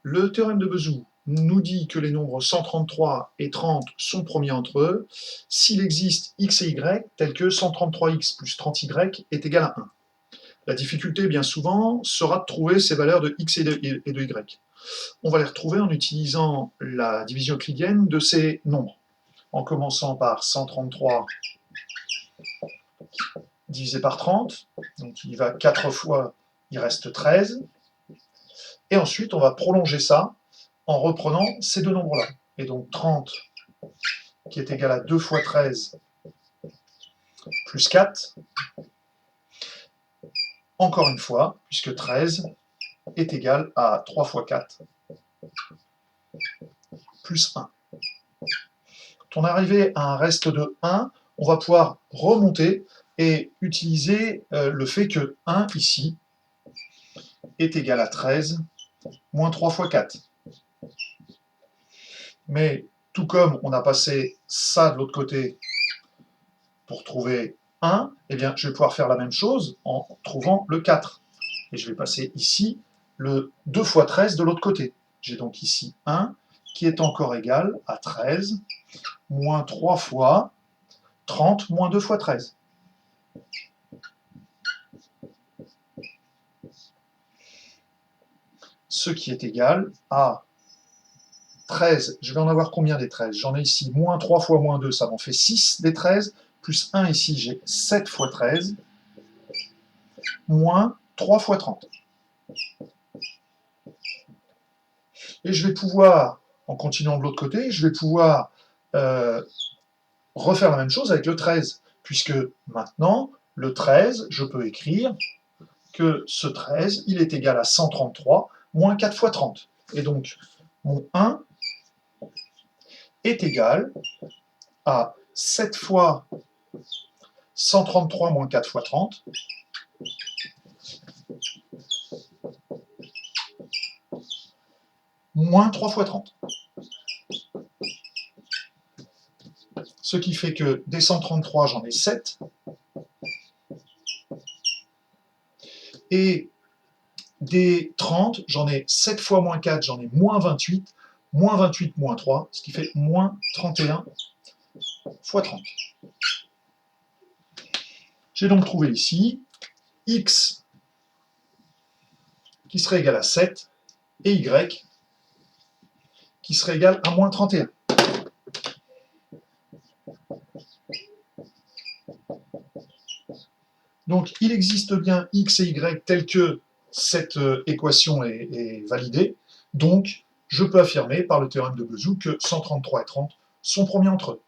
Le théorème de Bezout nous dit que les nombres 133 et 30 sont premiers entre eux s'il existe x et y tel que 133x plus 30y est égal à 1. La difficulté, bien souvent, sera de trouver ces valeurs de x et de y. On va les retrouver en utilisant la division euclidienne de ces nombres, en commençant par 133 divisé par 30, donc il va 4 fois, il reste 13, et ensuite on va prolonger ça en reprenant ces deux nombres-là. Et donc 30 qui est égal à 2 fois 13 plus 4, encore une fois, puisque 13 est égal à 3 fois 4 plus 1. Quand on est arrivé à un reste de 1, on va pouvoir remonter et utiliser le fait que 1 ici est égal à 13 moins 3 fois 4. Mais tout comme on a passé ça de l'autre côté pour trouver 1, eh bien, je vais pouvoir faire la même chose en trouvant le 4. Et je vais passer ici le 2 fois 13 de l'autre côté. J'ai donc ici 1 qui est encore égal à 13 moins 3 fois 30 moins 2 fois 13. Ce qui est égal à 13. Je vais en avoir combien des 13? J'en ai ici moins 3 fois moins 2, ça m'en fait 6 des 13, plus 1 ici, j'ai 7 fois 13, moins 3 fois 30. Et je vais pouvoir, en continuant de l'autre côté, je vais pouvoir refaire la même chose avec le 13, puisque maintenant, le 13, je peux écrire que ce 13, il est égal à 133 moins 4 fois 30. Et donc, mon 1 est égal à 7 fois 133 moins 4 fois 30, moins 3 fois 30. Ce qui fait que des 133, j'en ai 7. Et des 30, j'en ai 7 fois moins 4, j'en ai moins 28. Moins 28 moins 3, ce qui fait moins 31 fois 30. J'ai donc trouvé ici x qui serait égal à 7 et y qui serait égal à moins 31. Donc il existe bien x et y tel que cette équation est validée. Donc je peux affirmer par le théorème de Bezout que 133 et 30 sont premiers entre eux.